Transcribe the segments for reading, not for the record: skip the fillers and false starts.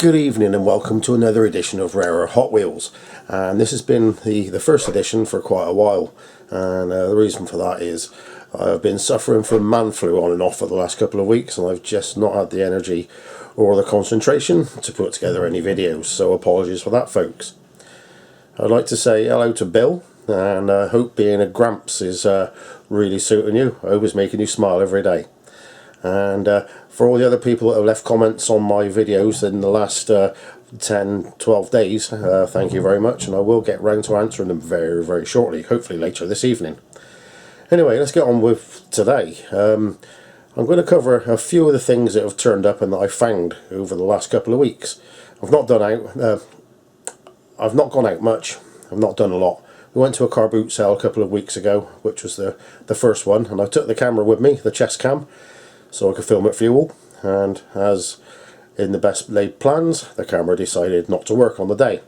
Good evening and welcome to another edition of Rarer Hot Wheels, and this has been the first edition for quite a while, and the reason for that is I've been suffering from man flu on and off for the last couple of weeks, and I've just not had the energy or the concentration to put together any videos, so apologies for that, folks. I'd like to say hello to Bill, and I hope being a Gramps is really suiting you. I hope it's making you smile every day. And for all the other people that have left comments on my videos in the last 10-12 days, thank you very much, and I will get round to answering them very, very shortly, hopefully later this evening. Anyway, let's get on with today. I'm going to cover a few of the things that have turned up and that I found over the last couple of weeks. I've not gone out much. I've not done a lot. We went to a car boot sale a couple of weeks ago, which was the first one, and I took the camera with me, the chest cam, so I could film it for you all. And as in the best laid plans, the camera decided not to work on the day.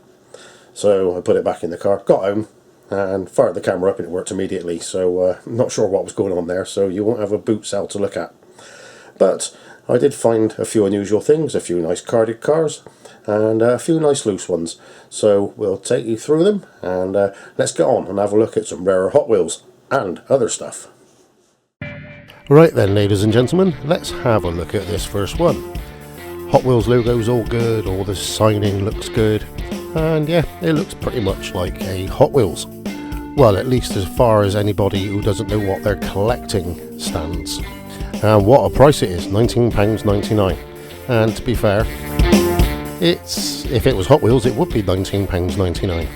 So I put it back in the car, got home, and fired the camera up and it worked immediately. So I'm not sure what was going on there, so you won't have a boot sale to look at. But I did find a few unusual things, a few nice carded cars, and a few nice loose ones. So we'll take you through them, and let's get on and have a look at some rarer Hot Wheels and other stuff. Right then, ladies and gentlemen, let's have a look at this first one. Hot Wheels logo's all good, all the signing looks good, and yeah, it looks pretty much like a Hot Wheels. Well, at least as far as anybody who doesn't know what they're collecting stands. And what a price it is, £19.99. And to be fair, if it was Hot Wheels, it would be £19.99.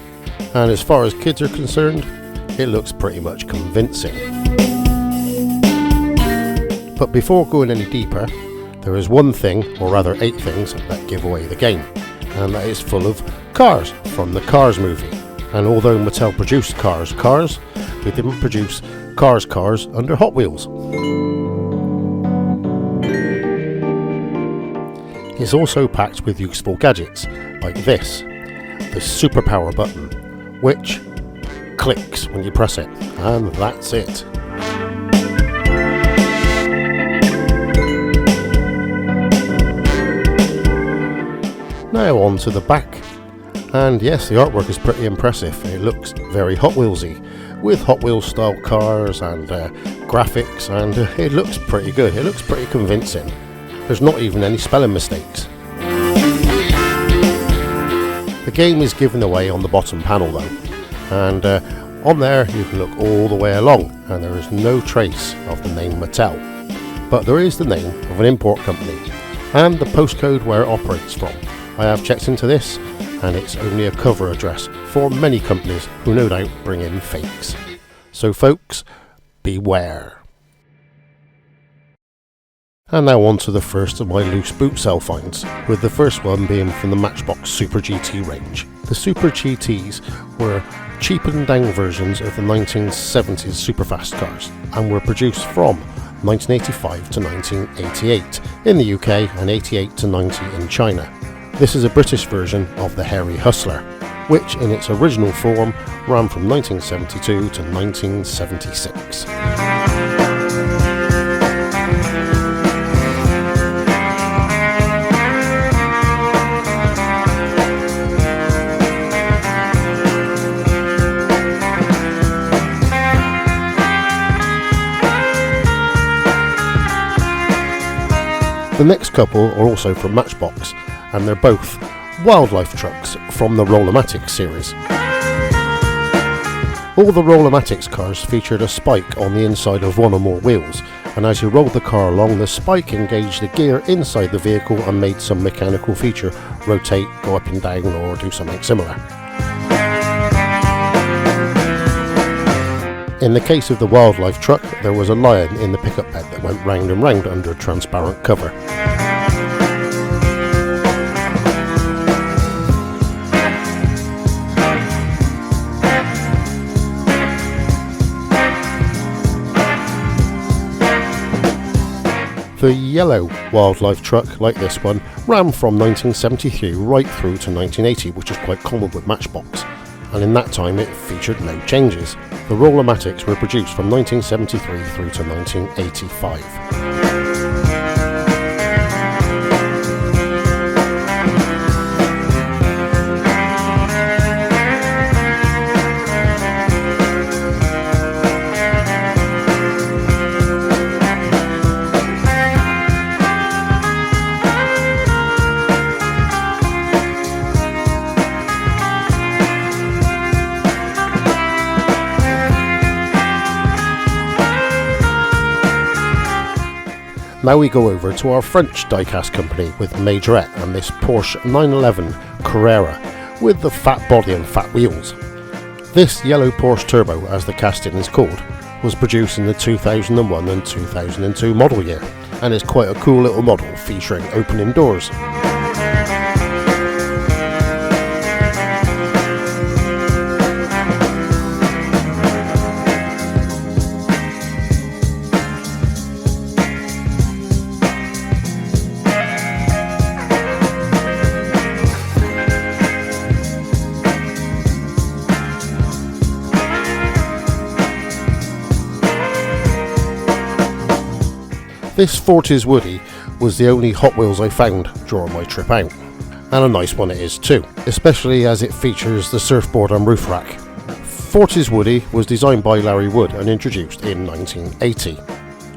And as far as kids are concerned, it looks pretty much convincing. But before going any deeper, there is one thing, or rather 8 things, that give away the game, and that is full of cars from the Cars movie. And although Mattel produced Cars, they didn't produce Cars under Hot Wheels. It's also packed with useful gadgets, like this, the superpower button, which clicks when you press it, and that's it. Now on to the back, and yes, the artwork is pretty impressive. It looks very Hot Wheelsy, with Hot Wheels style cars and graphics, and it looks pretty good. It looks pretty convincing. There's not even any spelling mistakes. The game is given away on the bottom panel though, and on there you can look all the way along, and there is no trace of the name Mattel, but there is the name of an import company and the postcode where it operates from. I have checked into this, and it's only a cover address for many companies who no doubt bring in fakes. So folks, beware. And now on to the first of my loose boot sale finds, with the first one being from the Matchbox Super GT range. The Super GTs were cheapened down versions of the 1970s superfast cars, and were produced from 1985 to 1988 in the UK and 88 to 90 in China. This is a British version of the Hairy Hustler, which in its original form ran from 1972 to 1976. The next couple are also from Matchbox, and they're both wildlife trucks from the Roll-O-Matics series. All the Roll-O-Matics cars featured a spike on the inside of one or more wheels, and as you rolled the car along, the spike engaged the gear inside the vehicle and made some mechanical feature rotate, go up and down, or do something similar. In the case of the wildlife truck, there was a lion in the pickup bed that went round and round under a transparent cover. The yellow wildlife truck, like this one, ran from 1973 right through to 1980, which is quite common with Matchbox, and in that time it featured no changes. The Roll-O-Matics were produced from 1973 through to 1985. Now we go over to our French diecast company with Majorette and this Porsche 911 Carrera with the fat body and fat wheels. This yellow Porsche Turbo, as the casting is called, was produced in the 2001 and 2002 model year, and is quite a cool little model featuring opening doors. This Fortis Woody was the only Hot Wheels I found during my trip out, and a nice one it is too, especially as it features the surfboard and roof rack. Fortis Woody was designed by Larry Wood and introduced in 1980,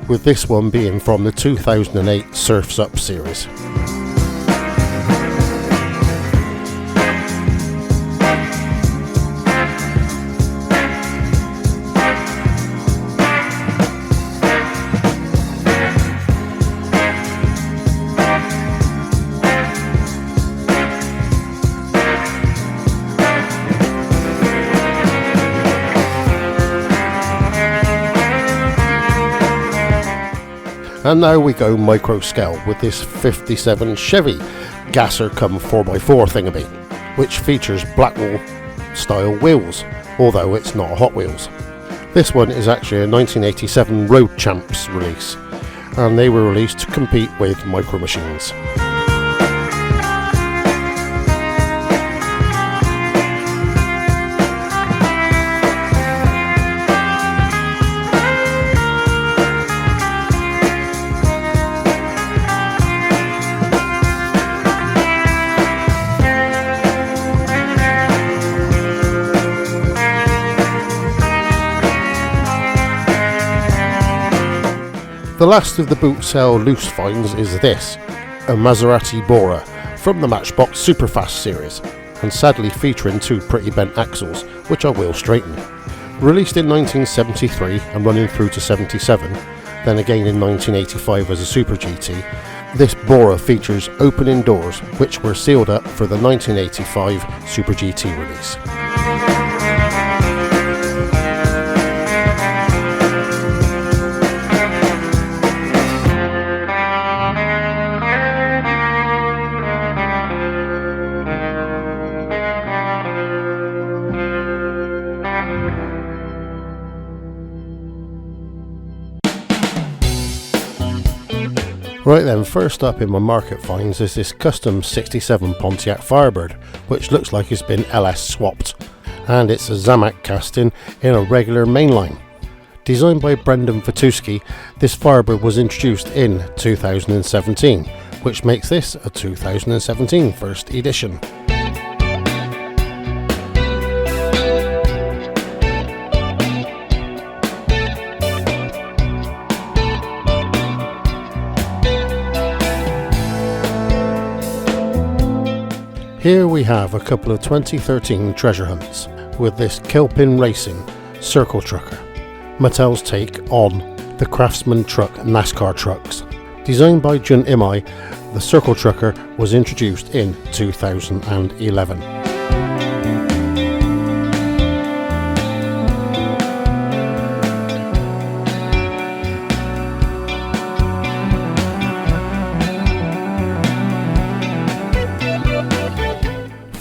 with this one being from the 2008 Surfs Up series. And now we go micro scale with this 57 Chevy Gasser come 4x4 thingamy, which features Blackwall style wheels, although it's not a Hot Wheels. This one is actually a 1987 Road Champs release, and they were released to compete with Micro Machines. The last of the boot sale loose finds is this, a Maserati Bora from the Matchbox Superfast series, and sadly featuring two pretty bent axles, which I will straighten. Released in 1973 and running through to 77, then again in 1985 as a Super GT, this Bora features opening doors which were sealed up for the 1985 Super GT release. Right then, first up in my market finds is this custom 67 Pontiac Firebird, which looks like it's been LS swapped, and it's a Zamac casting in a regular mainline. Designed by Brendan Vatuski, this Firebird was introduced in 2017, which makes this a 2017 first edition. Here we have a couple of 2013 treasure hunts with this Kelpin Racing Circle Trucker, Mattel's take on the Craftsman Truck NASCAR trucks. Designed by Jun Imai, the Circle Trucker was introduced in 2011.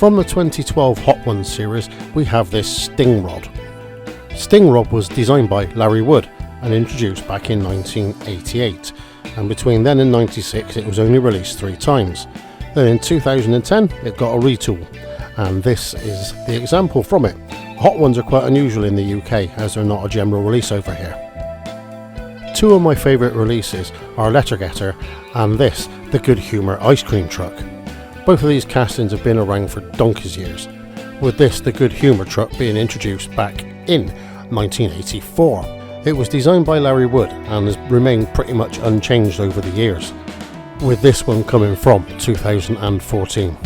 From the 2012 Hot Ones series, we have this Stingrod. Stingrod was designed by Larry Wood and introduced back in 1988, and between then and 96 it was only released 3 times. Then in 2010 it got a retool, and this is the example from it. Hot Ones are quite unusual in the UK as they're not a general release over here. Two of my favourite releases are Lettergetter and this, the Good Humour Ice Cream Truck. Both of these castings have been around for donkey's years, with this, the Good Humour truck, being introduced back in 1984. It was designed by Larry Wood and has remained pretty much unchanged over the years, with this one coming from 2014.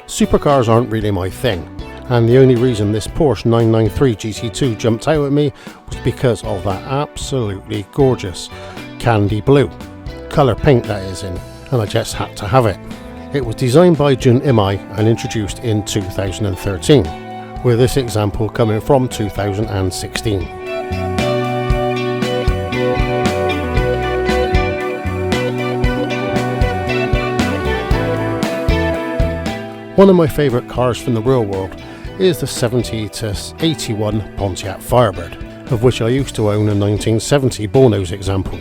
Supercars aren't really my thing, and the only reason this Porsche 993 GT2 jumped out at me was because of that absolutely gorgeous candy blue colour paint that is in, and I just had to have it. It was designed by Jun Imai and introduced in 2013, with this example coming from 2016. One of my favourite cars from the real world is the 70 to 81 Pontiac Firebird, of which I used to own a 1970 Bullnose example.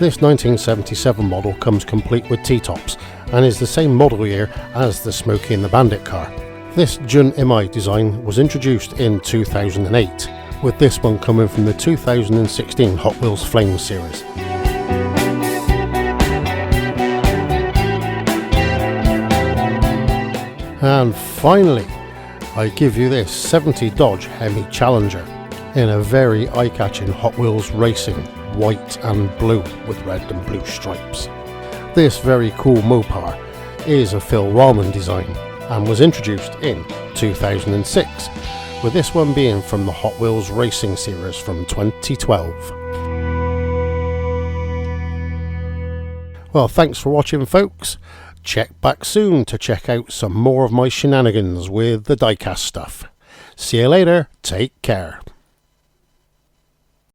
This 1977 model comes complete with T-tops and is the same model year as the Smokey and the Bandit car. This Jun Imai design was introduced in 2008, with this one coming from the 2016 Hot Wheels Flame series. And finally, I give you this 70 Dodge Hemi Challenger in a very eye-catching Hot Wheels Racing white and blue with red and blue stripes. This very cool Mopar is a Phil Rahman design and was introduced in 2006, with this one being from the Hot Wheels Racing series from 2012. Well, thanks for watching, folks. Check back soon to check out some more of my shenanigans with the diecast stuff. See you later, take care.